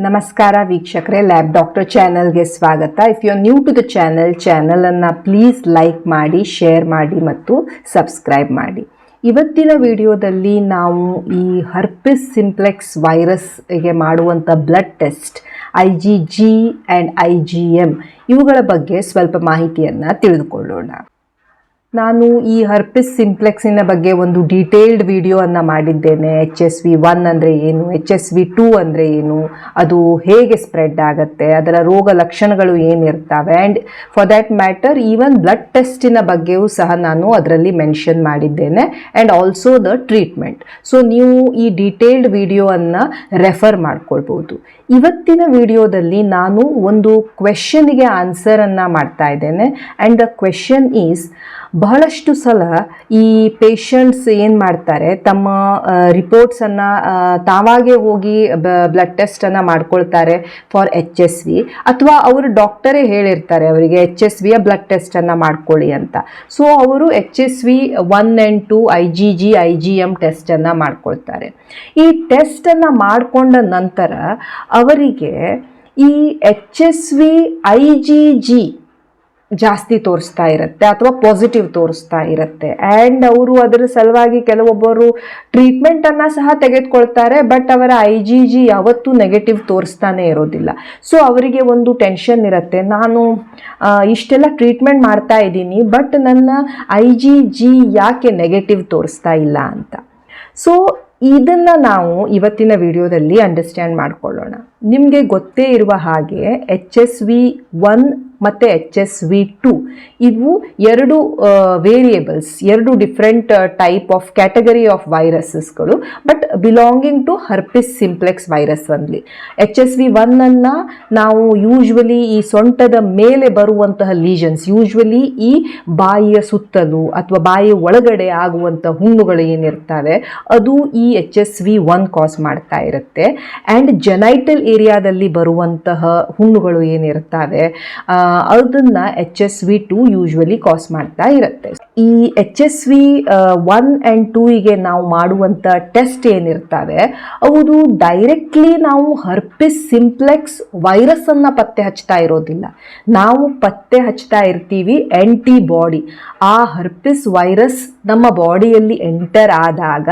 ನಮಸ್ಕಾರ ವೀಕ್ಷಕರೇ, lab doctor ಚಾನಲ್ಗೆ ಸ್ವಾಗತ. If you are new to the ಚಾನಲನ್ನು ಪ್ಲೀಸ್ ಲೈಕ್ ಮಾಡಿ, ಶೇರ್ ಮಾಡಿ ಮತ್ತು ಸಬ್ಸ್ಕ್ರೈಬ್ ಮಾಡಿ. ಇವತ್ತಿನ ವಿಡಿಯೋದಲ್ಲಿ ನಾವು ಈ ಹರ್ಪಿಸ್ ಸಿಂಪ್ಲೆಕ್ಸ್ ವೈರಸ್ಗೆ ಮಾಡುವಂಥ blood test IgG and IgM ಇವುಗಳ ಬಗ್ಗೆ ಸ್ವಲ್ಪ ಮಾಹಿತಿಯನ್ನು ತಿಳಿದುಕೊಳ್ಳೋಣ. ನಾನು ಈ ಹರ್ಪಿಸ್ ಸಿಂಪ್ಲೆಕ್ಸಿನ ಬಗ್ಗೆ ಒಂದು ಡೀಟೇಲ್ಡ್ ವಿಡಿಯೋವನ್ನು ಮಾಡಿದ್ದೇನೆ. HSV1 ಅಂದರೆ ಏನು, HSV2 ಅಂದರೆ ಏನು, ಅದು ಹೇಗೆ ಸ್ಪ್ರೆಡ್ ಆಗುತ್ತೆ, ಅದರ ರೋಗ ಲಕ್ಷಣಗಳು ಏನಿರ್ತವೆ, and for that matter even blood ಟೆಸ್ಟಿನ ಬಗ್ಗೆಯೂ ಸಹ ನಾನು ಅದರಲ್ಲಿ ಮೆನ್ಷನ್ ಮಾಡಿದ್ದೇನೆ, and also the treatment. So ನೀವು ಈ ಡೀಟೇಲ್ಡ್ ವಿಡಿಯೋವನ್ನು ರೆಫರ್ ಮಾಡ್ಕೊಳ್ಬೋದು. ಇವತ್ತಿನ ವಿಡಿಯೋದಲ್ಲಿ ನಾನು ಒಂದು ಕ್ವೆಶನ್ಗೆ ಆನ್ಸರನ್ನು ಮಾಡ್ತಾ ಇದ್ದೇನೆ. ಆ್ಯಂಡ್ ದ ಕ್ವೆಶನ್ ಈಸ್, ಬಹಳಷ್ಟು ಸಲ ಈ ಪೇಷಂಟ್ಸ್ ಏನು ಮಾಡ್ತಾರೆ, ತಮ್ಮ ರಿಪೋರ್ಟ್ಸನ್ನು ತಾವಾಗೇ ಹೋಗಿ ಬ್ಲಡ್ ಟೆಸ್ಟನ್ನು ಮಾಡ್ಕೊಳ್ತಾರೆ ಫಾರ್ HSV, ಅಥವಾ ಅವರು ಡಾಕ್ಟರೇ ಹೇಳಿರ್ತಾರೆ ಅವರಿಗೆ HSVಯ ಬ್ಲಡ್ ಟೆಸ್ಟನ್ನು ಮಾಡ್ಕೊಳ್ಳಿ ಅಂತ. ಸೊ ಅವರು HSV1 and 2 IgG IgM ಟೆಸ್ಟನ್ನು ಮಾಡ್ಕೊಳ್ತಾರೆ. ಈ ಟೆಸ್ಟನ್ನು ಮಾಡಿಕೊಂಡ ನಂತರ ಅವರಿಗೆ ಈ HSV IgG ಜಾಸ್ತಿ ತೋರಿಸ್ತಾ ಇರುತ್ತೆ ಅಥವಾ ಪಾಸಿಟಿವ್ ತೋರಿಸ್ತಾ ಇರುತ್ತೆ. ಆ್ಯಂಡ್ ಅವರು ಅದರ ಸಲುವಾಗಿ ಕೆಲವೊಬ್ಬರು ಟ್ರೀಟ್ಮೆಂಟನ್ನು ಸಹ ತೆಗೆದುಕೊಳ್ತಾರೆ, ಬಟ್ ಅವರ IgG ಯಾವತ್ತೂ ನೆಗೆಟಿವ್ ತೋರಿಸ್ತಾನೆ ಇರೋದಿಲ್ಲ. ಸೊ ಅವರಿಗೆ ಒಂದು ಟೆನ್ಷನ್ ಇರುತ್ತೆ, ನಾನು ಇಷ್ಟೆಲ್ಲ ಟ್ರೀಟ್ಮೆಂಟ್ ಮಾಡ್ತಾ ಇದ್ದೀನಿ, ಬಟ್ ನನ್ನ IgG ಯಾಕೆ ನೆಗೆಟಿವ್ ತೋರಿಸ್ತಾ ಇಲ್ಲ ಅಂತ. ಸೊ ಇದನ್ನು ನಾವು ಇವತ್ತಿನ ವಿಡಿಯೋದಲ್ಲಿ ಅಂಡರ್ಸ್ಟ್ಯಾಂಡ್ ಮಾಡ್ಕೊಳ್ಳೋಣ. ನಿಮಗೆ ಗೊತ್ತೇ ಇರುವ ಹಾಗೆ HSV1 ಮತ್ತು HSV2 ಇವು ಎರಡು ವೇರಿಯೇಬಲ್ಸ್, ಎರಡು different type of category of ವೈರಸಸ್ಗಳು, but belonging to herpes simplex virus only. HSV1 ನಾವು ಯೂಶ್ವಲಿ ಈ ಸೊಂಟದ ಮೇಲೆ ಬರುವಂತಹ ಲೀಷನ್ಸ್, ಯೂಶ್ವಲಿ ಈ ಬಾಯಿಯ ಸುತ್ತಲೂ ಅಥವಾ ಬಾಯಿಯ ಒಳಗಡೆ ಆಗುವಂಥ ಹುಣ್ಣುಗಳು ಏನಿರ್ತವೆ ಅದು ಈ HSV1 ಕಾಸ್ ಮಾಡ್ತಾ ಇರುತ್ತೆ. ಆ್ಯಂಡ್ ಜೆನೈಟಲ್ ಏರಿಯಾದಲ್ಲಿ ಬರುವಂತಹ ಹುಣ್ಣುಗಳು ಏನಿರ್ತವೆ ಅದನ್ನು HSV2 ಯೂಶ್ವಲಿ ಕಾಸ್ ಮಾಡ್ತಾ ಇರುತ್ತೆ. ಈ HSV1 and 2ಗೆ ನಾವು ಮಾಡುವಂಥ ಟೆಸ್ಟ್ ಏನಿರ್ತವೆ ಅವುದು ಡೈರೆಕ್ಟ್ಲಿ ನಾವು ಹರ್ಪಿಸ್ ಸಿಂಪ್ಲೆಕ್ಸ್ ವೈರಸ್ಸನ್ನು ಪತ್ತೆ ಹಚ್ತಾ ಇರೋದಿಲ್ಲ. ನಾವು ಪತ್ತೆ ಹಚ್ತಾ ಇರ್ತೀವಿ ಆ್ಯಂಟಿಬಾಡಿ. ಆ ಹರ್ಪಿಸ್ ವೈರಸ್ ನಮ್ಮ ಬಾಡಿಯಲ್ಲಿ ಎಂಟರ್ ಆದಾಗ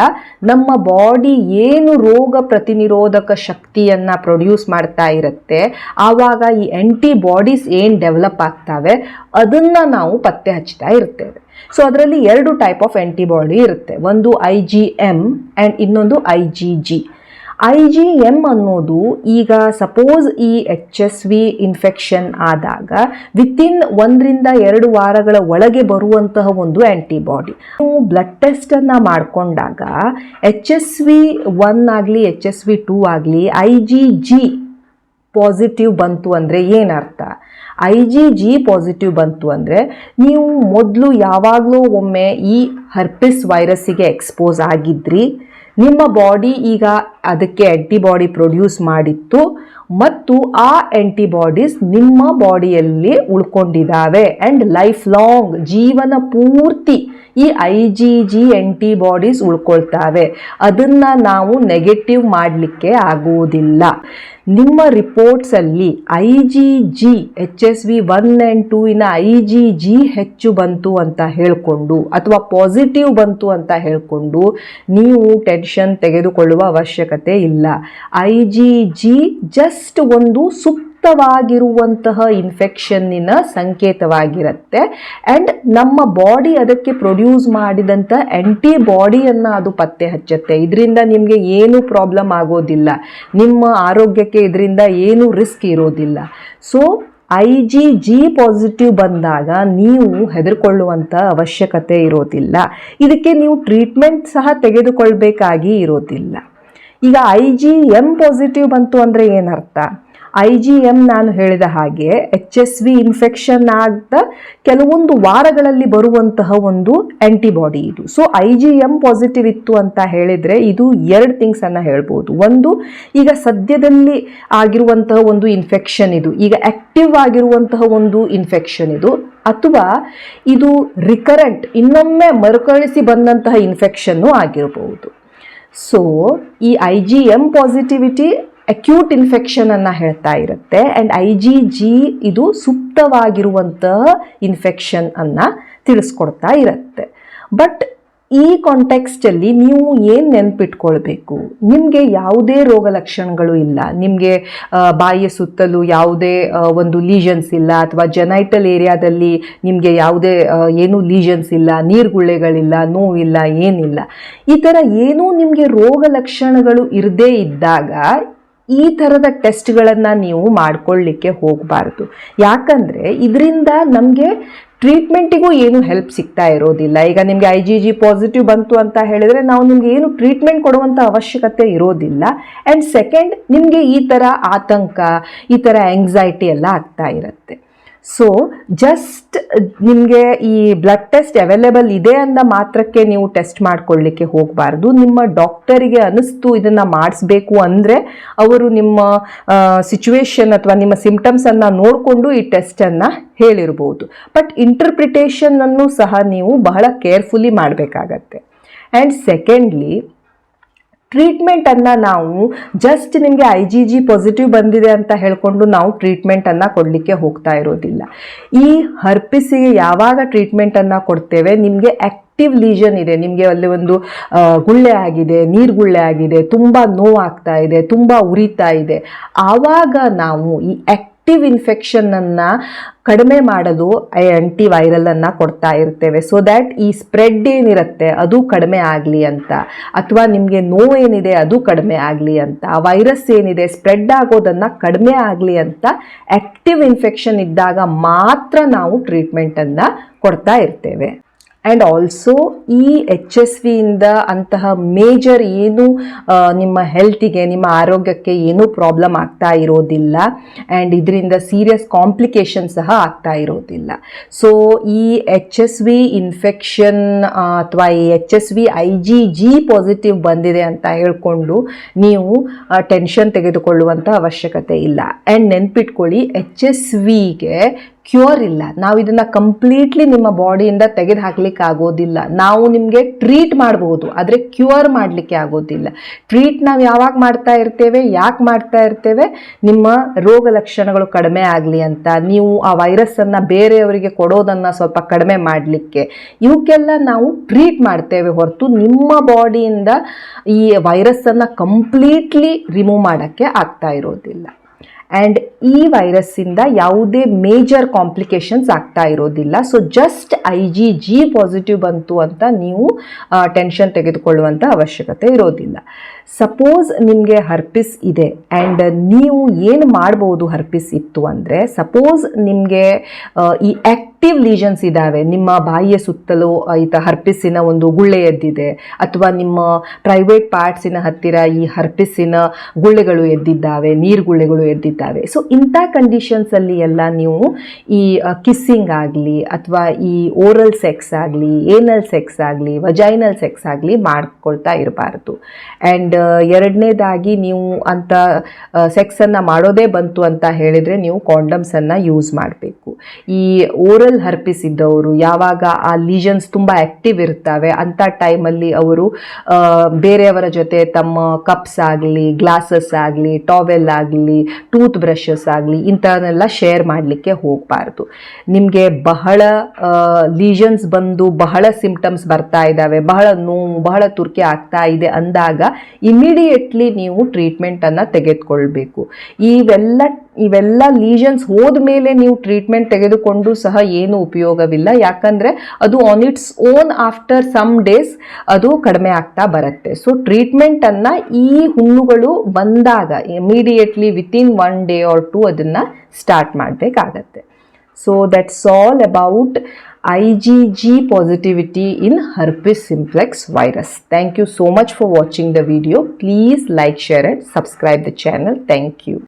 ನಮ್ಮ ಬಾಡಿ ಏನು ರೋಗ ಪ್ರತಿನಿರೋಧಕ ಶಕ್ತಿಯನ್ನು ಪ್ರೊಡ್ಯೂಸ್ ಮಾಡ್ತಾ ಇರುತ್ತೆ, ಆವಾಗ ಈ ಆ್ಯಂಟಿಬಾಡೀಸ್ ಏನು ಡೆವಲಪ್ ಆಗ್ತವೆ ಅದನ್ನು ನಾವು ಪತ್ತೆ ಹಚ್ತಾ ಇರ್ತೇವೆ. ಸೊ ಅದರಲ್ಲಿ ಎರಡು ಟೈಪ್ ಆಫ್ ಆ್ಯಂಟಿಬಾಡಿ ಇರುತ್ತೆ, ಒಂದು IgM ಆ್ಯಂಡ್ ಇನ್ನೊಂದು IgG. IgM ಅನ್ನೋದು ಈಗ ಸಪೋಸ್ ಈ HSV ಇನ್ಫೆಕ್ಷನ್ ಆದಾಗ ವಿತಿನ್ 1 ರಿಂದ 2 ವಾರಗಳ ಒಳಗೆ ಬರುವಂತಹ ಒಂದು ಆ್ಯಂಟಿಬಾಡಿ. ನೀವು ಬ್ಲಡ್ ಟೆಸ್ಟನ್ನು ಮಾಡಿಕೊಂಡಾಗ HSV1 ಆಗಲಿ HSV2 ಆಗಲಿ IgG ಪಾಸಿಟಿವ್ ಬಂತು ಅಂದರೆ ಏನರ್ಥ? IgG ಪಾಸಿಟಿವ್ ಬಂತು ಅಂದರೆ ನೀವು ಮೊದಲು ಯಾವಾಗಲೂ ಒಮ್ಮೆ ಈ ಹರ್ಪಿಸ್ ವೈರಸ್ಸಿಗೆ ಎಕ್ಸ್ಪೋಸ್ ಆಗಿದ್ರಿ, ನಿಮ್ಮ ಬಾಡಿ ಈಗ ಅದಕ್ಕೆ ಆ್ಯಂಟಿಬಾಡಿ ಪ್ರೊಡ್ಯೂಸ್ ಮಾಡಿತ್ತು ಮತ್ತು ಆ ಆ್ಯಂಟಿಬಾಡೀಸ್ ನಿಮ್ಮ ಬಾಡಿಯಲ್ಲಿ ಉಳ್ಕೊಂಡಿದ್ದಾವೆ ಆ್ಯಂಡ್ ಲೈಫ್ ಲಾಂಗ್ ಜೀವನ ಪೂರ್ತಿ ಈ IgG ಆ್ಯಂಟಿಬಾಡೀಸ್ ಉಳ್ಕೊಳ್ತಾವೆ. ಅದನ್ನು ನಾವು ನೆಗೆಟಿವ್ ಮಾಡಲಿಕ್ಕೆ ಆಗುವುದಿಲ್ಲ. ನಿಮ್ಮ ರಿಪೋರ್ಟ್ಸಲ್ಲಿ IgG HSV1 and 2 IgG ಹೆಚ್ಚು ಬಂತು ಅಂತ ಹೇಳಿಕೊಂಡು ಅಥವಾ ಪಾಸಿಟಿವ್ ಬಂತು ಅಂತ ಹೇಳಿಕೊಂಡು ನೀವು ಟೆನ್ಷನ್ ತೆಗೆದುಕೊಳ್ಳುವ ಅವಶ್ಯಕತೆ ಇಲ್ಲ. IgG ಜಸ್ಟ್ ಒಂದು ಸುಪ್ತವಾಗಿರುವಂತಹ ಇನ್ಫೆಕ್ಷನ್ನಿನ ಸಂಕೇತವಾಗಿರುತ್ತೆ. ಆ್ಯಂಡ್ ನಮ್ಮ ಬಾಡಿ ಅದಕ್ಕೆ ಪ್ರೊಡ್ಯೂಸ್ ಮಾಡಿದಂಥ ಆ್ಯಂಟಿಬಾಡಿಯನ್ನು ಅದು ಪತ್ತೆ ಹಚ್ಚುತ್ತೆ. ಇದರಿಂದ ನಿಮಗೆ ಏನೂ ಪ್ರಾಬ್ಲಮ್ ಆಗೋದಿಲ್ಲ, ನಿಮ್ಮ ಆರೋಗ್ಯಕ್ಕೆ ಇದರಿಂದ ಏನೂ ರಿಸ್ಕ್ ಇರೋದಿಲ್ಲ. ಸೊ IgG ಪಾಸಿಟಿವ್ ಬಂದಾಗ ನೀವು ಹೆದರ್ಕೊಳ್ಳುವಂಥ ಅವಶ್ಯಕತೆ ಇರೋದಿಲ್ಲ. ಇದಕ್ಕೆ ನೀವು ಟ್ರೀಟ್ಮೆಂಟ್ ಸಹ ತೆಗೆದುಕೊಳ್ಬೇಕಾಗಿ ಇರೋದಿಲ್ಲ. ಈಗ IgM ಪಾಸಿಟಿವ್ ಬಂತು ಅಂದರೆ ಏನರ್ಥ? IgM ನಾನು ಹೇಳಿದ ಹಾಗೆ HSV ಇನ್ಫೆಕ್ಷನ್ ಆದ ಕೆಲವೊಂದು ವಾರಗಳಲ್ಲಿ ಬರುವಂತಹ ಒಂದು ಆ್ಯಂಟಿಬಾಡಿ ಇದು. ಸೊ IgM ಪಾಸಿಟಿವ್ ಇತ್ತು ಅಂತ ಹೇಳಿದರೆ ಇದು 2 ಥಿಂಗ್ಸನ್ನು ಹೇಳ್ಬೋದು. ಒಂದು, ಈಗ ಸದ್ಯದಲ್ಲಿ ಆಗಿರುವಂತಹ ಒಂದು ಇನ್ಫೆಕ್ಷನ್ ಇದು, ಈಗ ಆ್ಯಕ್ಟಿವ್ ಆಗಿರುವಂತಹ ಒಂದು ಇನ್ಫೆಕ್ಷನ್ ಇದು, ಅಥವಾ ಇದು ರಿಕರೆಂಟ್ ಇನ್ನೊಮ್ಮೆ ಮರುಕಳಿಸಿ ಬಂದಂತಹ ಇನ್ಫೆಕ್ಷನ್ನು ಆಗಿರಬಹುದು. ಸೊ ಈ IgM ಪಾಸಿಟಿವಿಟಿ ಅಕ್ಯೂಟ್ ಇನ್ಫೆಕ್ಷನನ್ನು ಹೇಳ್ತಾ ಇರುತ್ತೆ. ಆ್ಯಂಡ್ IgG ಇದು ಸುಪ್ತವಾಗಿರುವಂತಹ ಇನ್ಫೆಕ್ಷನ್ ಅನ್ನು ತಿಳಿಸ್ಕೊಡ್ತಾ ಇರುತ್ತೆ. ಬಟ್ ಈ ಕಾಂಟೆಕ್ಸ್ಟಲ್ಲಿ ನೀವು ಏನು ನೆನಪಿಟ್ಕೊಳ್ಬೇಕು, ನಿಮಗೆ ಯಾವುದೇ ರೋಗ ಲಕ್ಷಣಗಳು ಇಲ್ಲ, ನಿಮಗೆ ಬಾಯಿಯ ಸುತ್ತಲೂ ಯಾವುದೇ ಒಂದು ಲೀಷನ್ಸ್ ಇಲ್ಲ, ಅಥವಾ ಜೆನೈಟಲ್ ಏರಿಯಾದಲ್ಲಿ ನಿಮಗೆ ಯಾವುದೇ ಏನೂ ಲೀಷನ್ಸ್ ಇಲ್ಲ, ನೀರುಗುಳ್ಳೆಗಳಿಲ್ಲ, ನೋವಿಲ್ಲ, ಏನಿಲ್ಲ, ಈ ಥರ ಏನೂ ನಿಮಗೆ ರೋಗ ಲಕ್ಷಣಗಳು ಇರದೇ ಇದ್ದಾಗ ಈ ಥರದ ಟೆಸ್ಟ್ಗಳನ್ನು ನೀವು ಮಾಡ್ಕೊಳ್ಳಿಕ್ಕೆ ಹೋಗಬಾರ್ದು. ಯಾಕಂದರೆ ಇದರಿಂದ ನಮಗೆ ಟ್ರೀಟ್ಮೆಂಟಿಗೂ ಏನು ಹೆಲ್ಪ್ ಸಿಗ್ತಾ ಇರೋದಿಲ್ಲ. ಈಗ ನಿಮಗೆ IgG ಪಾಸಿಟಿವ್ ಬಂತು ಅಂತ ಹೇಳಿದರೆ ನಾವು ನಿಮಗೆ ಏನು ಟ್ರೀಟ್ಮೆಂಟ್ ಕೊಡುವಂಥ ಅವಶ್ಯಕತೆ ಇರೋದಿಲ್ಲ. ಆ್ಯಂಡ್ ಸೆಕೆಂಡ್, ನಿಮಗೆ ಈ ಥರ ಆತಂಕ, ಈ ಥರ ಆಂಗ್ಸೈಟಿ ಎಲ್ಲ ಆಗ್ತಾ ಇರುತ್ತೆ. ಸೊ ಜಸ್ಟ್ ನಿಮಗೆ ಈ ಬ್ಲಡ್ ಟೆಸ್ಟ್ ಅವೈಲೇಬಲ್ ಇದೆ ಅಂದ ಮಾತ್ರಕ್ಕೆ ನೀವು ಟೆಸ್ಟ್ ಮಾಡ್ಕೊಳ್ಳಿಕ್ಕೆ ಹೋಗಬಾರ್ದು. ನಿಮ್ಮ ಡಾಕ್ಟರಿಗೆ ಅನಿಸ್ತು ಇದನ್ನು ಮಾಡಿಸ್ಬೇಕು ಅಂದರೆ ಅವರು ನಿಮ್ಮ ಸಿಚುವೇಶನ್ ಅಥವಾ ನಿಮ್ಮ ಸಿಂಪ್ಟಮ್ಸನ್ನು ನೋಡಿಕೊಂಡು ಈ ಟೆಸ್ಟನ್ನು ಹೇಳಿರ್ಬೋದು. ಬಟ್ ಇಂಟರ್ಪ್ರಿಟೇಷನನ್ನು ಸಹ ನೀವು ಬಹಳ ಕೇರ್ಫುಲಿ ಮಾಡಬೇಕಾಗತ್ತೆ. ಆ್ಯಂಡ್ ಸೆಕೆಂಡ್ಲಿ, ಟ್ರೀಟ್ಮೆಂಟನ್ನು ನಾವು ಜಸ್ಟ್ ನಿಮಗೆ IgG ಪಾಸಿಟಿವ್ ಬಂದಿದೆ ಅಂತ ಹೇಳಿಕೊಂಡು ನಾವು ಟ್ರೀಟ್ಮೆಂಟನ್ನು ಕೊಡಲಿಕ್ಕೆ ಹೋಗ್ತಾ ಇರೋದಿಲ್ಲ. ಈ ಹರ್ಪಿಸಿಗೆ ಯಾವಾಗ ಟ್ರೀಟ್ಮೆಂಟನ್ನು ಕೊಡ್ತೇವೆ, ನಿಮಗೆ ಆಕ್ಟಿವ್ ಲೀಷನ್ ಇದೆ, ನಿಮಗೆ ಅಲ್ಲಿ ಒಂದು ಗುಳ್ಳೆ ಆಗಿದೆ, ನೀರುಗುಳ್ಳೆ ಆಗಿದೆ, ತುಂಬ ನೋವಾಗ್ತಾ ಇದೆ, ತುಂಬ ಉರಿತಾ ಇದೆ, ಆವಾಗ ನಾವು ಈ ಆಕ್ಟಿವ್ ಇನ್ಫೆಕ್ಷನನ್ನು ಕಡಿಮೆ ಮಾಡಲು ಆ್ಯಂಟಿವೈರಲನ್ನು ಕೊಡ್ತಾ ಇರ್ತೇವೆ. ಸೊ ದ್ಯಾಟ್ ಈ ಸ್ಪ್ರೆಡ್ ಏನಿರುತ್ತೆ ಅದು ಕಡಿಮೆ ಆಗಲಿ ಅಂತ, ಅಥವಾ ನಿಮಗೆ ನೋವೇನಿದೆ ಅದು ಕಡಿಮೆ ಆಗಲಿ ಅಂತ, ವೈರಸ್ ಏನಿದೆ ಸ್ಪ್ರೆಡ್ ಆಗೋದನ್ನು ಕಡಿಮೆ ಆಗಲಿ ಅಂತ ಆಕ್ಟಿವ್ ಇನ್ಫೆಕ್ಷನ್ ಇದ್ದಾಗ ಮಾತ್ರ ನಾವು ಟ್ರೀಟ್ಮೆಂಟನ್ನು ಕೊಡ್ತಾ ಇರ್ತೇವೆ. ಆ್ಯಂಡ್ ಆಲ್ಸೋ ಈ HSVಯಿಂದ ಅಂತಹ ಮೇಜರ್ ಏನು ನಿಮ್ಮ ಹೆಲ್ತಿಗೆ, ನಿಮ್ಮ ಆರೋಗ್ಯಕ್ಕೆ ಏನೂ ಪ್ರಾಬ್ಲಮ್ ಆಗ್ತಾ ಇರೋದಿಲ್ಲ. ಆ್ಯಂಡ್ ಇದರಿಂದ ಸೀರಿಯಸ್ ಕಾಂಪ್ಲಿಕೇಶನ್ ಸಹ ಆಗ್ತಾ ಇರೋದಿಲ್ಲ. ಸೊ ಈ HSV ಇನ್ಫೆಕ್ಷನ್ ಅಥವಾ ಈ HSV IgG ಪಾಸಿಟಿವ್ ಬಂದಿದೆ ಅಂತ ಹೇಳ್ಕೊಂಡು ನೀವು ಟೆನ್ಷನ್ ತೆಗೆದುಕೊಳ್ಳುವಂಥ ಅವಶ್ಯಕತೆ ಇಲ್ಲ. ಆ್ಯಂಡ್ ನೆನ್ಪಿಟ್ಕೊಳ್ಳಿ, HSVಗೆ ಕ್ಯೂರ್ ಇಲ್ಲ. ನಾವು ಇದನ್ನು ಕಂಪ್ಲೀಟ್ಲಿ ನಿಮ್ಮ ಬಾಡಿಯಿಂದ ತೆಗೆದು ಹಾಕ್ಲಿಕ್ಕೆ ಆಗೋದಿಲ್ಲ. ನಾವು ನಿಮಗೆ ಟ್ರೀಟ್ ಮಾಡಬಹುದು, ಆದರೆ ಕ್ಯೂರ್ ಮಾಡಲಿಕ್ಕೆ ಆಗೋದಿಲ್ಲ. ಟ್ರೀಟ್ ನಾವು ಯಾವಾಗ ಮಾಡ್ತಾ ಇರ್ತೇವೆ, ಯಾಕೆ ಮಾಡ್ತಾ ಇರ್ತೇವೆ, ನಿಮ್ಮ ರೋಗ ಲಕ್ಷಣಗಳು ಕಡಿಮೆ ಆಗಲಿ ಅಂತ, ನೀವು ಆ ವೈರಸ್ಸನ್ನು ಬೇರೆಯವರಿಗೆ ಕೊಡೋದನ್ನು ಸ್ವಲ್ಪ ಕಡಿಮೆ ಮಾಡಲಿಕ್ಕೆ, ಇವಕ್ಕೆಲ್ಲ ನಾವು ಟ್ರೀಟ್ ಮಾಡ್ತೇವೆ ಹೊರತು ನಿಮ್ಮ ಬಾಡಿಯಿಂದ ಈ ವೈರಸ್ಸನ್ನು ಕಂಪ್ಲೀಟ್ಲಿ ರಿಮೂವ್ ಮಾಡೋಕ್ಕೆ ಆಗ್ತಾ ಇರೋದಿಲ್ಲ. ಆ್ಯಂಡ್ ಈ ವೈರಸ್ಸಿಂದ ಯಾವುದೇ ಮೇಜರ್ ಕಾಂಪ್ಲಿಕೇಶನ್ಸ್ ಆಗ್ತಾ ಇರೋದಿಲ್ಲ. ಸೊ ಜಸ್ಟ್ IgG ಪಾಸಿಟಿವ್ ಬಂತು ಅಂತ ನೀವು ಟೆನ್ಷನ್ ತೆಗೆದುಕೊಳ್ಳುವಂಥ ಅವಶ್ಯಕತೆ ಇರೋದಿಲ್ಲ. ಸಪೋಸ್ ನಿಮಗೆ ಹರ್ಪಿಸ್ ಇದೆ ಆ್ಯಂಡ್ ನೀವು ಏನು ಮಾಡ್ಬೋದು, ಹರ್ಪಿಸ್ ಇತ್ತು ಅಂದರೆ, ಸಪೋಸ್ ನಿಮಗೆ ಈ ಆಕ್ಟಿವ್ ಲೀಷನ್ಸ್ ಇದ್ದಾವೆ, ನಿಮ್ಮ ಬಾಯಿಯ ಸುತ್ತಲೂ ಹರ್ಪಿಸ್ಸಿನ ಒಂದು ಗುಳ್ಳೆ ಎದ್ದಿದೆ, ಅಥವಾ ನಿಮ್ಮ ಪ್ರೈವೇಟ್ ಪಾರ್ಟ್ಸಿನ ಹತ್ತಿರ ಈ ಹರ್ಪಿಸ್ಸಿನ ಗುಳ್ಳೆಗಳು ಎದ್ದಿದ್ದಾವೆ, ನೀರುಗುಳ್ಳೆಗಳು ಎದ್ದಿದ್ದಾವೆ. ಸೊ ಇಂಥ ಕಂಡೀಷನ್ಸಲ್ಲಿ ಎಲ್ಲ ನೀವು ಈ ಕಿಸ್ಸಿಂಗ್ ಆಗಲಿ, ಅಥವಾ ಈ ಓರಲ್ ಸೆಕ್ಸ್ ಆಗಲಿ, ಏನಲ್ ಸೆಕ್ಸ್ ಆಗಲಿ, ವಜೈನಲ್ ಸೆಕ್ಸ್ ಆಗಲಿ ಮಾಡ್ಕೊಳ್ತಾ ಇರಬಾರ್ದು. ಆ್ಯಂಡ್ ಎರಡನೇದಾಗಿ, ನೀವು ಅಂಥ ಸೆಕ್ಸನ್ನು ಮಾಡೋದೇ ಬಂತು ಅಂತ ಹೇಳಿದರೆ ನೀವು ಕಾಂಡಮ್ಸನ್ನು ಯೂಸ್ ಮಾಡಬೇಕು. ಈ ಓರಲ್ ಹರ್ಪಿಸ್ ಇದ್ದವರು ಯಾವಾಗ ಆ ಲೀಷನ್ಸ್ ತುಂಬ ಆ್ಯಕ್ಟಿವ್ ಇರ್ತವೆ ಅಂಥ ಟೈಮಲ್ಲಿ ಅವರು ಬೇರೆಯವರ ಜೊತೆ ತಮ್ಮ ಕಪ್ಸ್ ಆಗಲಿ, ಗ್ಲಾಸಸ್ ಆಗಲಿ, ಟಾವೆಲ್ ಆಗಲಿ, ಟೂತ್ ಬ್ರಷಸ್ ಆಗಲಿ ಇಂಥವನ್ನೆಲ್ಲ ಶೇರ್ ಮಾಡಲಿಕ್ಕೆ ಹೋಗಬಾರ್ದು. ನಿಮಗೆ ಬಹಳ ಲೀಷನ್ಸ್ ಬಂದು ಬಹಳ ಸಿಂಪ್ಟಮ್ಸ್ ಬರ್ತಾ ಇದ್ದಾವೆ, ಬಹಳ ನೋವು, ಬಹಳ ತುರ್ಕೆ ಆಗ್ತಾ ಇದೆ ಅಂದಾಗ ಇಮಿಡಿಯೇಟ್ಲಿ ನೀವು ಟ್ರೀಟ್ಮೆಂಟನ್ನು ತೆಗೆದುಕೊಳ್ಬೇಕು. ಇವೆಲ್ಲ ಲೀಷನ್ಸ್ ಹೋದ ಮೇಲೆ ನೀವು ಟ್ರೀಟ್ಮೆಂಟ್ ತೆಗೆದುಕೊಂಡು ಸಹ ಏನು ಉಪಯೋಗವಿಲ್ಲ. ಯಾಕಂದರೆ ಅದು on its own after some days ಅದು ಕಡಿಮೆ ಆಗ್ತಾ ಬರುತ್ತೆ. ಸೊ ಟ್ರೀಟ್ಮೆಂಟನ್ನು ಈ ಹುಣ್ಣುಗಳು ಬಂದಾಗ ಇಮಿಡಿಯೇಟ್ಲಿ ವಿತಿನ್ 1 day or 2 ಅದನ್ನು ಸ್ಟಾರ್ಟ್ ಮಾಡಬೇಕಾಗತ್ತೆ. So that's all about IgG positivity in herpes simplex virus. Thank you so much for watching the video. Please like, share and subscribe the channel. Thank you.